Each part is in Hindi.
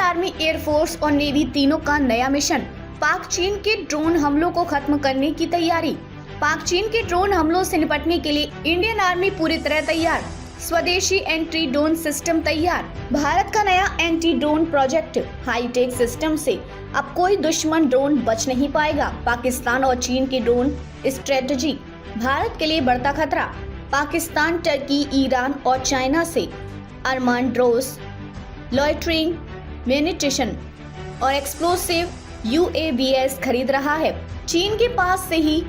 आर्मी, एयरफोर्स और नेवी तीनों का नया मिशन। पाक चीन के ड्रोन हमलों को खत्म करने की तैयारी। पाक चीन के ड्रोन हमलों से निपटने के लिए इंडियन आर्मी पूरी तरह तैयार। स्वदेशी एंटी ड्रोन सिस्टम तैयार। भारत का नया anti drone project high tech system से अब कोई दुश्मन ड्रोन बच नहीं पाएगा। पाकिस्तान और चीन की ड्रोन स्ट्रेटजी भारत के लिए बढ़ता खतरा। पाकिस्तान, टर्की, ईरान और चाइना से अरमान ड्रोस, लॉयटरिंग, म्यूनिशन और एक्सप्लोसिव UAVs खरीद रहा है। चीन के पास से ही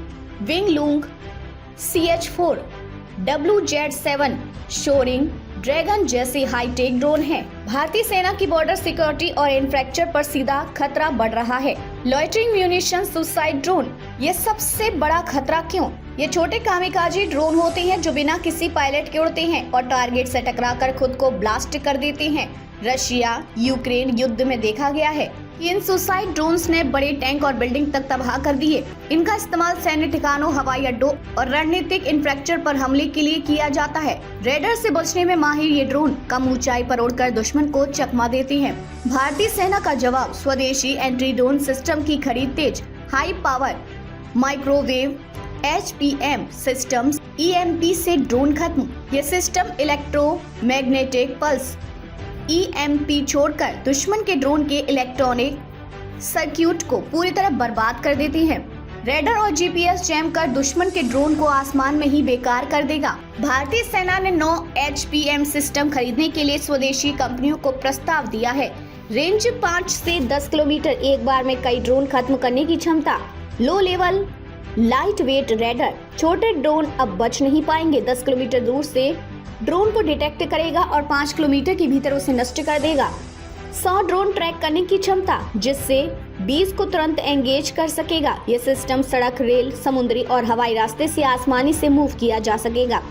विंगलूंग, CH-4, WZ-7, शोरिंग, ड्रैगन जैसे हाईटेक ड्रोन हैं। भारतीय सेना की बॉर्डर सिक्योरिटी और इंफ्रास्ट्रक्चर पर सीधा खतरा बढ़ रहा है। लॉयटरिंग, म्यूनिशन, सुसाइड ड्रोन, ये सबसे बड़ा खतरा क्यों? ये छोटे कामिकाजी ड्रोन होते हैं जो बिना किसी पायलट के उड़ते हैं और टारगेट से टकराकर खुद को ब्लास्ट कर देते हैं। रशिया यूक्रेन युद्ध में देखा गया है। इन सुसाइड ड्रोन्स ने बड़े टैंक और बिल्डिंग तक तबाह कर दिए। इनका इस्तेमाल सैन्य ठिकानों, हवाई अड्डों और रणनीतिक इंफ्रास्ट्रक्चर पर हमले के लिए किया जाता है। रेडर से बचने में माहिर ये ड्रोन कम ऊंचाई पर उड़कर दुश्मन को चकमा देते हैं। भारतीय सेना का जवाब, स्वदेशी एंटी ड्रोन सिस्टम की खरीद तेज। High power microwave HPM systems, EMP से ड्रोन खत्म। ये सिस्टम इलेक्ट्रोमैग्नेटिक पल्स EMP छोड़कर दुश्मन के ड्रोन के इलेक्ट्रॉनिक सर्किट को पूरी तरह बर्बाद कर देती है। रेडर और GPS जैम कर दुश्मन के ड्रोन को आसमान में ही बेकार कर देगा। भारतीय सेना ने 9 HPM सिस्टम खरीदने के लिए स्वदेशी कंपनियों को प्रस्ताव दिया है। रेंज 5 से 10 किलोमीटर, एक बार में कई ड्रोन खत्म करने की क्षमता। Low level light weight raider, छोटे ड्रोन अब बच नहीं पाएंगे। 10 किलोमीटर दूर से ड्रोन को डिटेक्ट करेगा और 5 किलोमीटर के भीतर उसे नष्ट कर देगा। 100 ड्रोन ट्रैक करने की क्षमता, जिससे 20 को तुरंत एंगेज कर सकेगा। यह सिस्टम सड़क, रेल, समुद्री और हवाई रास्ते से आसमानी से मूव किया जा सकेगा।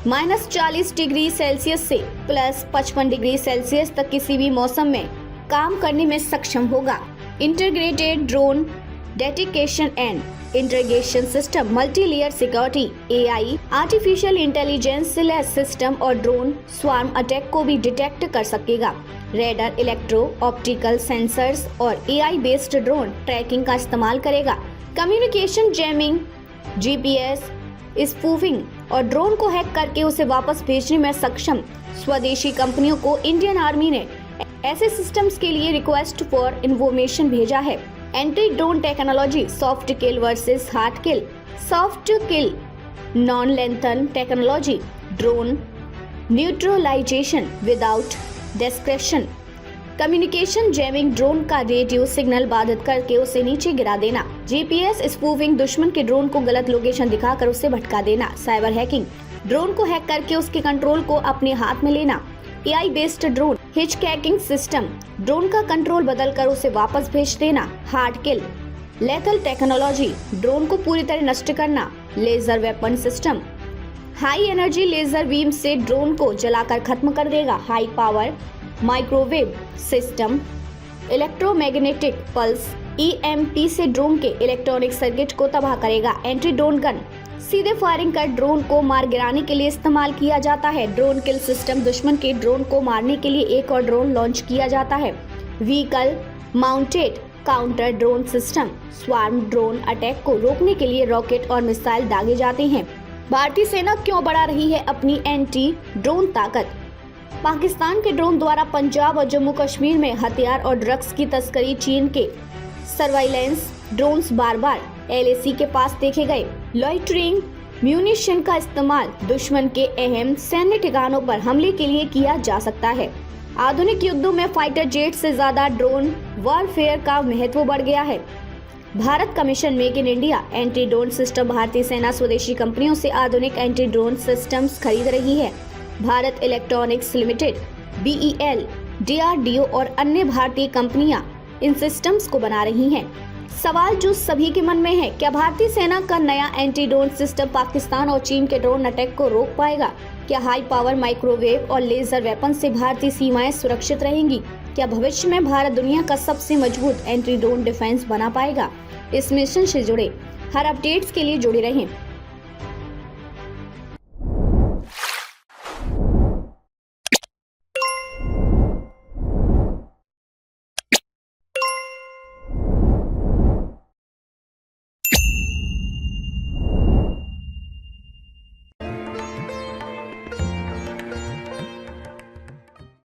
-40 डिग्री सेल्सियस से +55 डिग्री सेल्सियस तक किसी भी मौसम में काम करने में सक्षम होगा। Integrated drone detection and integration system, multi layer security, AI, artificial intelligence less system और ड्रोन स्वार्म अटैक को भी डिटेक्ट कर सकेगा। रेडर, इलेक्ट्रो ऑप्टिकल सेंसर्स और AI बेस्ड ड्रोन ट्रैकिंग का इस्तेमाल करेगा। कम्युनिकेशन जैमिंग, GPS, स्पूफिंग और ड्रोन को हैक करके उसे वापस भेजने में सक्षम। स्वदेशी कंपनियों को इंडियन आर्मी ने ऐसे सिस्टम्स के लिए रिक्वेस्ट फॉर इन्फॉर्मेशन भेजा है। Anti drone technology, soft kill versus hard kill. Soft kill non lethal technology, drone neutralisation without description. Communication jamming, drone का रेडियो सिग्नल बाधित करके उसे नीचे गिरा देना। GPS स्पूफिंग, दुश्मन के ड्रोन को गलत लोकेशन दिखाकर उसे भटका देना। साइबर हैकिंग, ड्रोन को हैक करके उसके कंट्रोल को अपने हाथ में लेना। AI based drone hijacking system, drone का कंट्रोल बदलकर उसे वापस भेज देना। Hard kill lethal technology, drone को पूरी तरह नष्ट करना। Laser weapon system, high energy laser beam से ड्रोन को जलाकर खत्म कर देगा। High power microwave system, electromagnetic pulse EMP से ड्रोन के इलेक्ट्रॉनिक सर्किट को तबाह करेगा। एंटी ड्रोन गन, सीधे फायरिंग कर ड्रोन को मार गिराने के लिए इस्तेमाल किया जाता है। ड्रोन किल सिस्टम, दुश्मन के ड्रोन को मारने के लिए एक और ड्रोन लॉन्च किया जाता है। Vehicle mounted counter drone system, swarm drone attack को रोकने के लिए रॉकेट और मिसाइल दागे जाते हैं। भारतीय सेना क्यों बढ़ा रही है अपनी एंटी ड्रोन ताकत? पाकिस्तान के ड्रोन द्वारा पंजाब और जम्मू कश्मीर में हथियार और ड्रग्स की तस्करी, चीन के सर्वाइलेंस ड्रोन्स बार बार LAC के पास देखे गए। लॉयटरिंग म्यूनिशन का इस्तेमाल दुश्मन के अहम सैन्य ठिकानों पर हमले के लिए किया जा सकता है। आधुनिक युद्धों में फाइटर जेट से ज्यादा ड्रोन वॉरफेयर का महत्व बढ़ गया है। भारत का mission make in India anti drone system, भारतीय सेना स्वदेशी कंपनियों से आधुनिक एंटी ड्रोन सिस्टम्स खरीद रही है। Bharat electronics limited, BEL, DRDO और अन्य भारतीय कंपनियां इन सिस्टम्स को बना रही हैं। सवाल जो सभी के मन में है, क्या भारतीय सेना का नया एंटी ड्रोन सिस्टम पाकिस्तान और चीन के ड्रोन अटैक को रोक पाएगा? क्या हाई पावर माइक्रोवेव और लेजर वेपन से भारतीय सीमाएं सुरक्षित रहेंगी? क्या भविष्य में भारत दुनिया का सबसे मजबूत एंटी ड्रोन डिफेंस बना पाएगा? इस मिशन से जुड़े हर अपडेट्स के लिए जुड़े रहें।